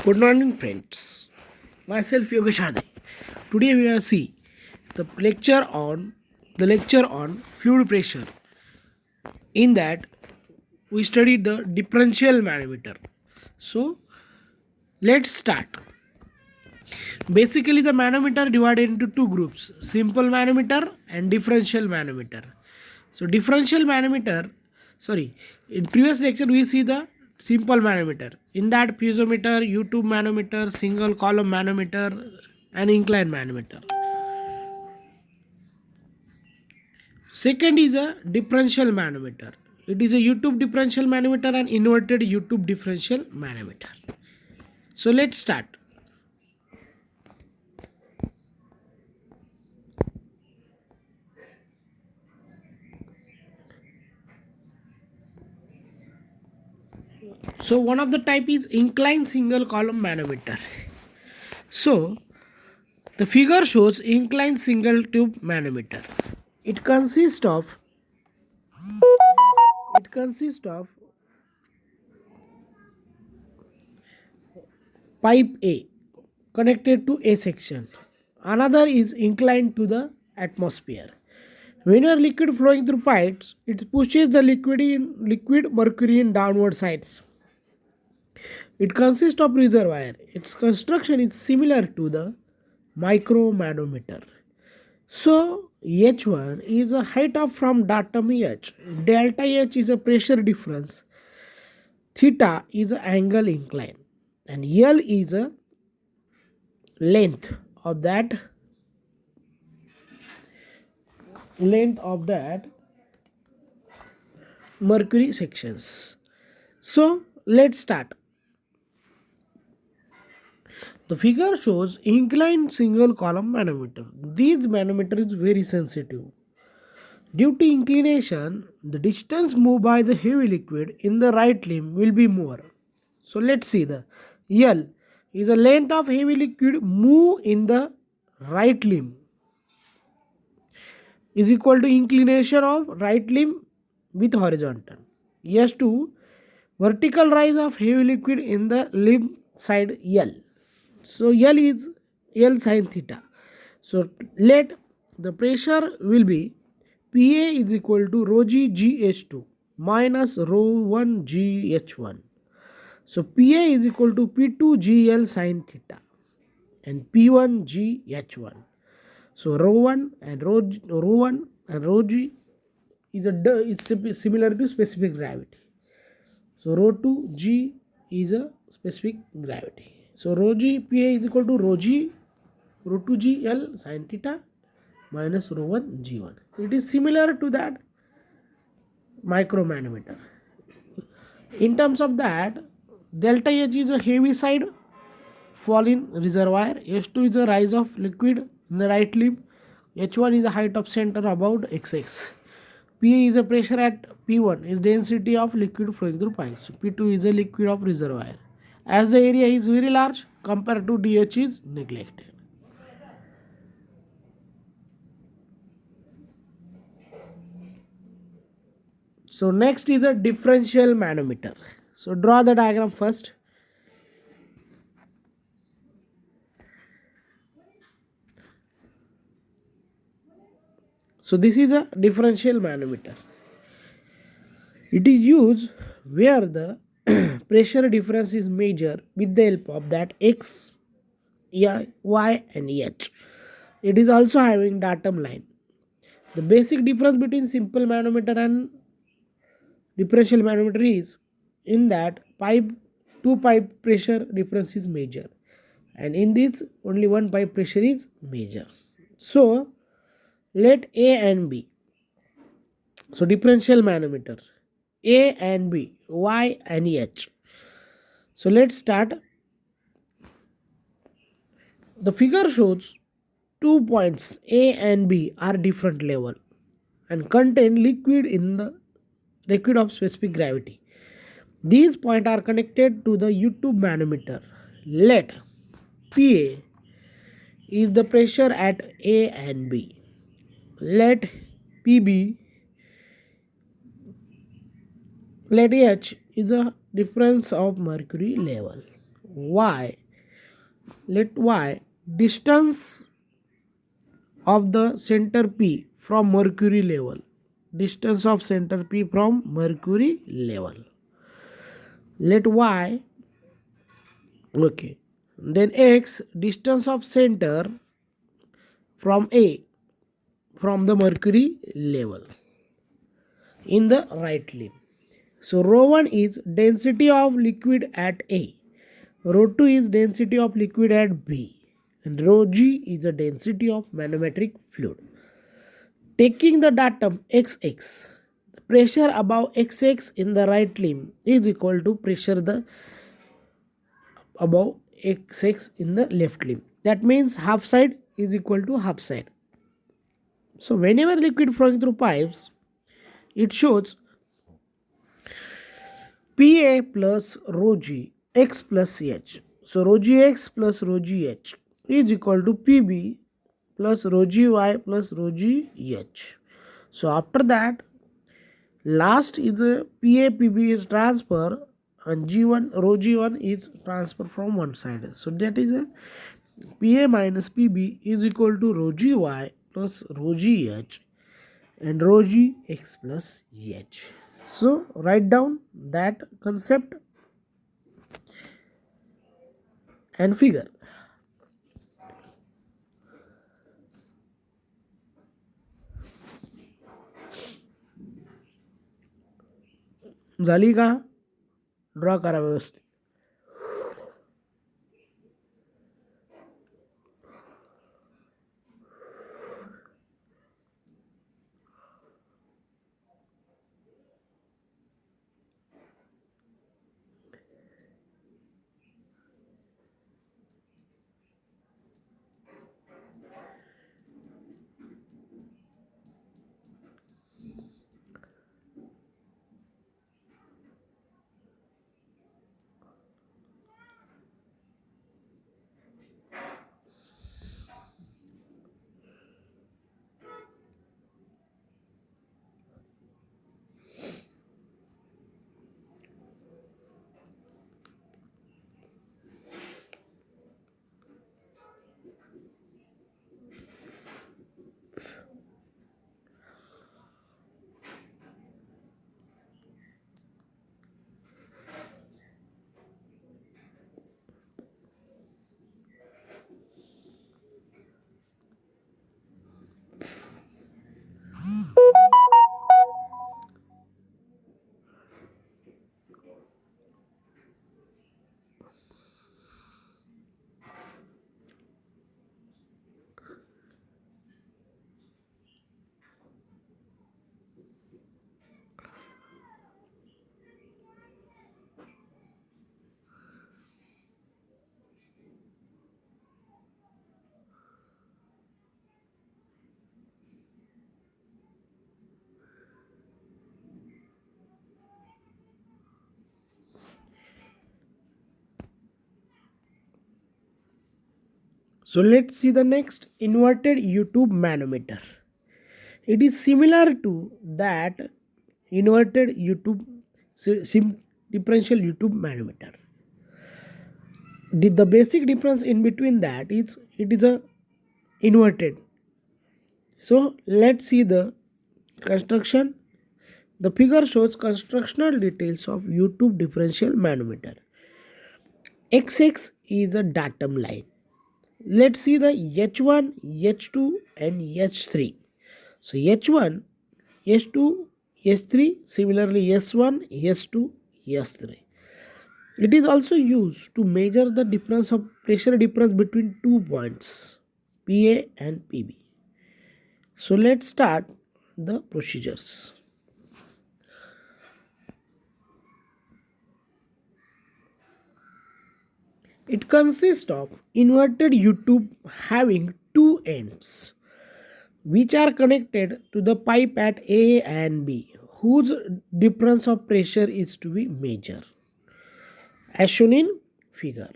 Good morning, friends. Myself Yogesh Hardai. Today we will see the lecture on fluid pressure. In that we studied the differential manometer. So let's start. Basically, the manometer divided into two groups: simple manometer and differential manometer. So differential manometer, sorry, in previous lecture we see the simple manometer. In that piezometer, U-tube manometer, single column manometer, and incline manometer. Second is a differential manometer. It is a U-tube differential manometer and inverted U-tube differential manometer. So let's start. So one of the type is inclined single column manometer. So the figure shows inclined single tube manometer. It consists of pipe A connected to A section. Another is inclined to the atmosphere. When a liquid flowing through pipes, it pushes the liquid mercury in downward sides. It consists of reservoir. Its construction is similar to the micromanometer. So H1 is a height of from datum H. Delta H is a pressure difference. Theta is an angle incline. And L is a length of that mercury sections. So let's start. The figure shows inclined single column manometer. This manometer is very sensitive. Due to inclination, the distance moved by the heavy liquid in the right limb will be more. So let's see the L is a length of heavy liquid move in the right limb is equal to inclination of right limb with horizontal. S2 vertical rise of heavy liquid in the limb side L. So L is L sin theta. So let the pressure will be PA is equal to rho g GH2 minus rho 1 GH1. So PA is equal to P2 GL sin theta and P1 GH1. So rho 1 and rho g is similar to specific gravity. So rho 2 g is a specific gravity. So rho g PA is equal to rho 2 g L sin theta minus rho 1 G1. It is similar to that micromanometer. In terms of that, delta H is a heavy side fall in reservoir, H2 is a rise of liquid in the right limb, H1 is a height of center about XX. PA is a pressure at P1 is density of liquid flowing through pipes. P2 is a liquid of reservoir. As the area is very large compared to DH is neglected. So next is a differential manometer. So draw the diagram first. So this is a differential manometer. It is used where the pressure difference is measured with the help of that X, Y and H. It is also having datum line. The basic difference between simple manometer and differential manometer is in that two pipe pressure difference is measured, and in this only one pipe pressure is measured. So let A and B. So differential manometer A and B, Y and H. So let's start. The figure shows 2 points A and B are different level and contain liquid of specific gravity. These points are connected to the U-tube manometer. Let PA is the pressure at A and B. Let PB, let H is the difference of mercury level. y, let y distance of the center P from mercury level. Distance of center P from mercury level. Let y, okay. Then x distance of center from A from the mercury level in the right limb. So rho 1 is density of liquid at A. Rho 2 is density of liquid at B. And rho G is the density of manometric fluid. Taking the datum XX, the pressure above XX in the right limb is equal to pressure above XX in the left limb. That means half side is equal to half side. So whenever liquid flowing through pipes, it shows PA plus rho G X plus H. So rho G X plus rho G H is equal to PB plus rho G Y plus rho G H. So after that, last is a PA PB is transfer and G1 rho G1 is transfer from one side. So that is a PA minus PB is equal to rho GY plus rho GH and rho Gx plus H. So write down that concept and figure. झाली का? Draw करा व्यवस्थित. So let's see the next inverted U-tube manometer. It is similar to that inverted U-tube differential U-tube manometer. The basic difference in between that is it is a inverted. So let's see the construction. The figure shows constructional details of U-tube differential manometer. XX is a datum line. Let's see the H1, H2 and H3. So H1, H2, H3, similarly S1, S2, S3. It is also used to measure the difference of pressure difference between 2 points, PA and PB. So let's start the procedures. It consists of inverted U-tube having two ends which are connected to the pipe at A and B, whose difference of pressure is to be measured as shown in figure.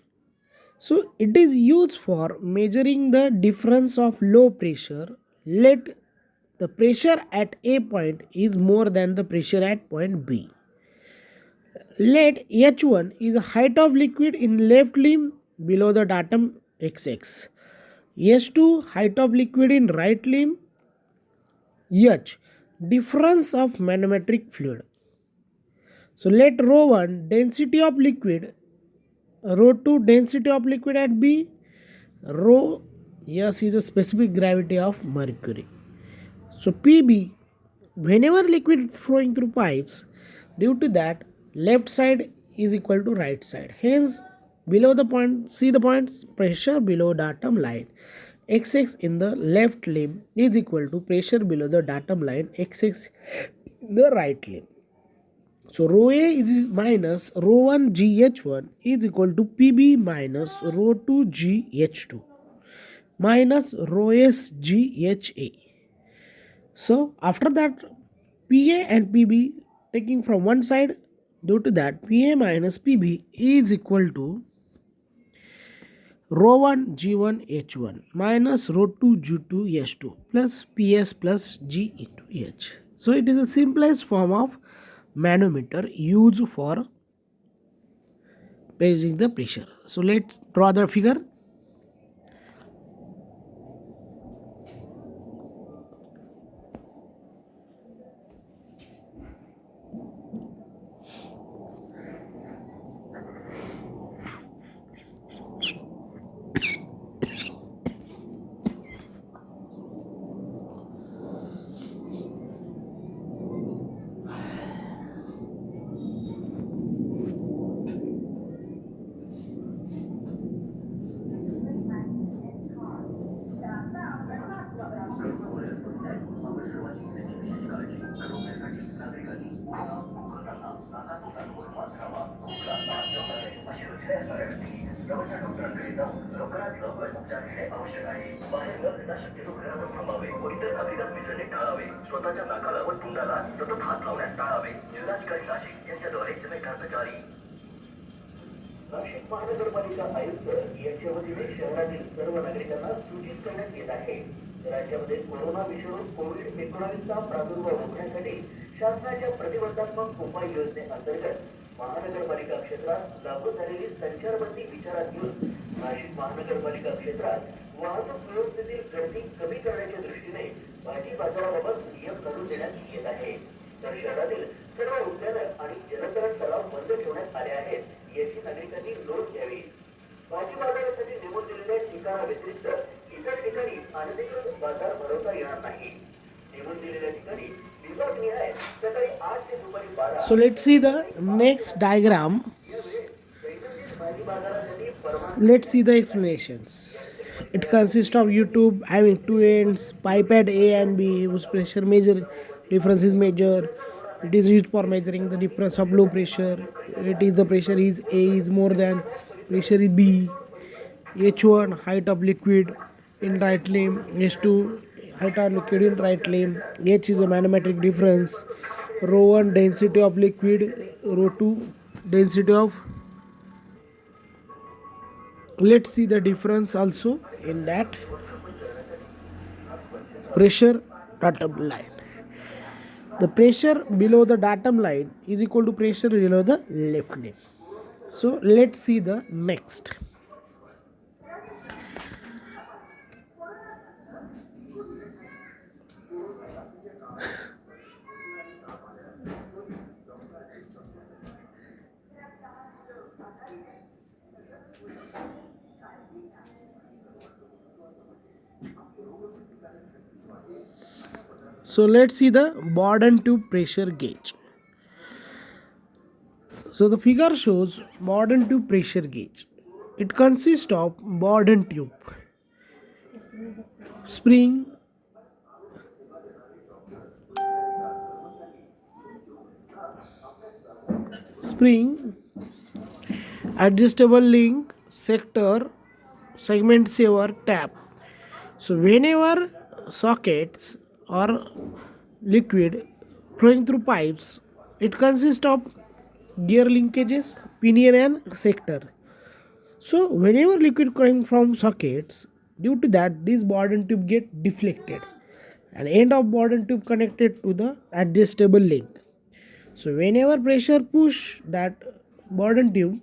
So it is used for measuring the difference of low pressure. Let the pressure at A point is more than the pressure at point B. Let H1 is the height of liquid in left limb below the datum XX. H2 height of liquid in right limb. H difference of manometric fluid. So let rho 1 density of liquid, rho 2 density of liquid at B, rho S is a specific gravity of mercury. So PB, whenever liquid flowing through pipes, due to that left side is equal to right side. Hence below the point, see the points, pressure below datum line XX in the left limb is equal to pressure below the datum line XX in the right limb. So rho A is minus rho 1 GH1 is equal to PB minus rho 2 GH2 minus rho S GHA. So after that PA and PB taking from one side, due to that PA minus PB is equal to rho 1 G1 H1 minus rho 2 G2 H2 plus PS plus G into H. So it is the simplest form of manometer used for measuring the pressure. So let's draw the figure. स्वतःच्या नाकाला व तोंडाला सतत हात लावण्यास टाळावे. जिल्हाधिकारी नाशिक यांच्याद्वारे जनहितार्थ जारी. नाशिक महानगरपालिका आयुक्त यांच्या वतीने शहरातील सर्व नागरिकांना सूचित करण्यात येत आहे. राज्यामध्ये कोरोना विषाणू कोविड-19चा प्रादुर्भाव रोखण्यासाठी शासनाच्या प्रतिबंधात्मक उपाययोजनेअंतर्गत महानगरपालिका क्षेत्रात लागू झालेली संचारबंदी विचारात घेऊन नाशिक महानगरपालिका क्षेत्रात वाहतूक व्यवस्थेतील गर्दी कमी करण्याच्या दृष्टीने भाजी बाजाराबाबत नियम घालून देण्यात येत आहे. तर शहरातील सर्व उद्यानं आणि जलतरण तलाव बंद ठेवण्यात आले आहेत याची नागरिकांनी नोंद घ्यावी. भाजी बाजारासाठी नेमून दिलेल्या ठिकाणाव्यतिरिक्त इतर ठिकाणी अनधिकृत बाजार भरवता येणार नाही. नेमून दिलेल्या ठिकाणी विभागनिहाय सकाळी 8 ते दुपारी 12. So let's see the next diagram. Let's see the explanations. It consists of U-tube having two ends, pipette A and B whose pressure measure difference is measured. It is used for measuring the difference of low pressure. It is the pressure is A is more than pressure is B. H1 height of liquid in right limb, H2 height of liquid in right limb. H is a manometric difference. Rho 1 density of liquid, rho 2 density of. Let's see the difference also in that pressure datum line. The pressure below the datum line is equal to pressure below the left limb. So let's see the next. So let's see the Bourdon tube pressure gauge. So the figure shows Bourdon tube pressure gauge. It consists of Bourdon tube, spring, adjustable link, sector, segment saver, tap. So whenever sockets or liquid flowing through pipes, it consists of gear linkages, pinion and sector. So whenever liquid coming from sockets, due to that this Bourdon tube get deflected and end of Bourdon tube connected to the adjustable link. So whenever pressure push that Bourdon tube,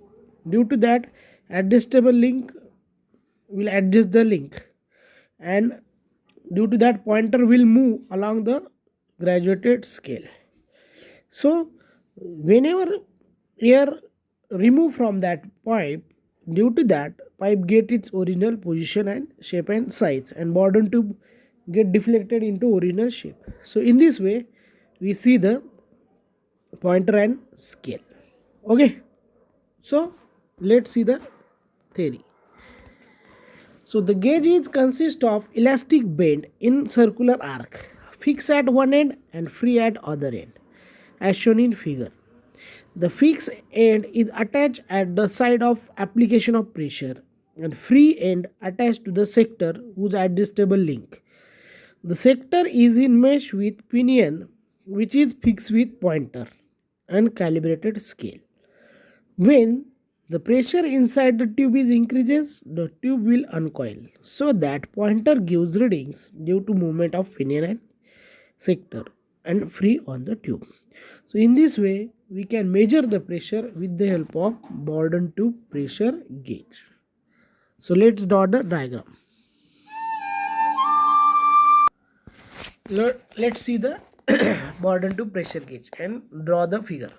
due to that adjustable link will adjust the link, and due to that pointer will move along the graduated scale. So whenever air remove from that pipe, due to that pipe get its original position and shape and size, and Bourdon tube get deflected into original shape. So in this way we see the pointer and scale. Okay, so let's see the theory. So the gauge is consist of elastic band in circular arc, fixed at one end and free at other end, as shown in figure. The fixed end is attached at the side of application of pressure, and free end attached to the sector whose adjustable link. The sector is in mesh with pinion, which is fixed with pointer and calibrated scale. When the pressure inside the tube is increases, the tube will uncoil, so that pointer gives readings due to movement of pinion and sector and free on the tube. So in this way we can measure the pressure with the help of Bourdon tube pressure gauge. So let's draw the diagram. Let's see the Bourdon tube pressure gauge and draw the figure.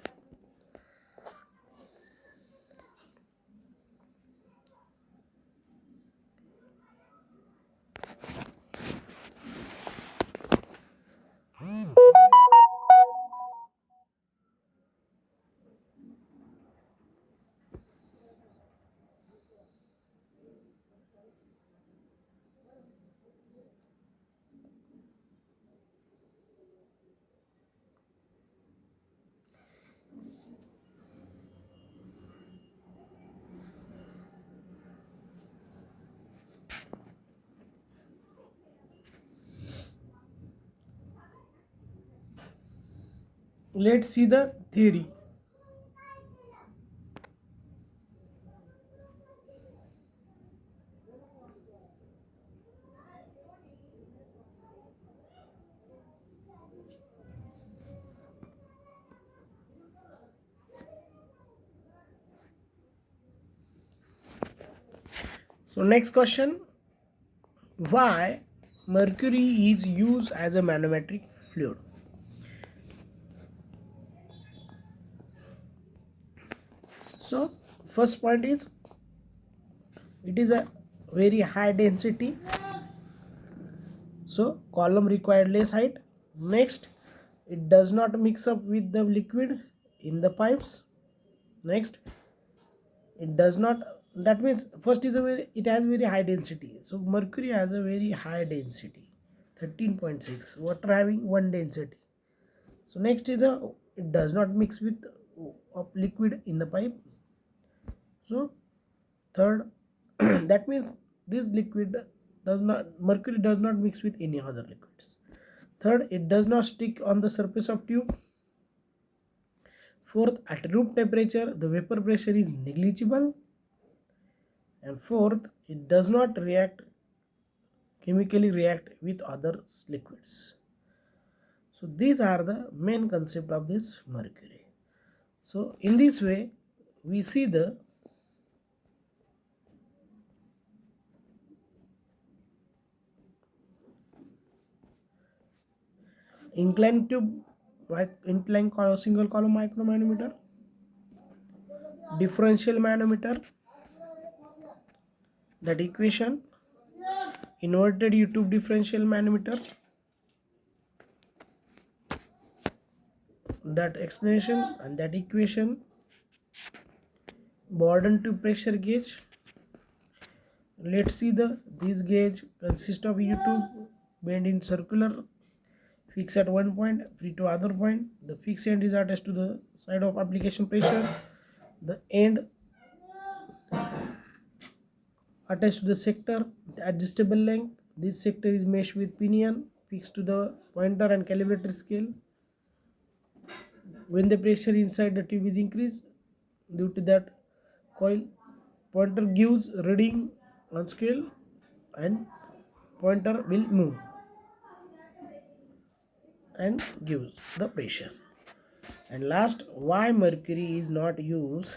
Let's see the theory. So next question, why mercury is used as a manometric fluid? So first point is it is a very high density, so column required less height. Next, it does not mix up with the liquid in the pipes. Next, it does not, that means first is a very, it has very high density. So mercury has a very high density, 13.6, water having 1 density. So next is a, it does not mix with liquid in the pipe. So third, that means this liquid does not, mercury does not mix with any other liquids. Third, it does not stick on the surface of tube. Fourth, at room temperature the vapor pressure is negligible. And fourth, it does not react, chemically react with other liquids. So these are the main concept of this mercury. So in this way we see the inclined tube, inclined single column micromanometer, differential manometer, that equation, inverted U-tube differential manometer, that explanation and that equation, Bourdon tube pressure gauge. Let's see the, this gauge consists of U-tube bend in circular, fixed at one point, free to other point. The fixed end is attached to the side of application pressure. The end attached to the sector, the adjustable length. This sector is meshed with pinion fixed to the pointer and calibrated scale. When the pressure inside the tube is increased, due to that coil, pointer gives reading on scale and pointer will move and gives the pressure. And last, why mercury is not used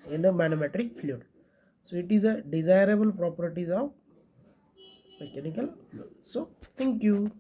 in a manometric fluid. So it is a desirable properties of mechanical fluid. So thank you.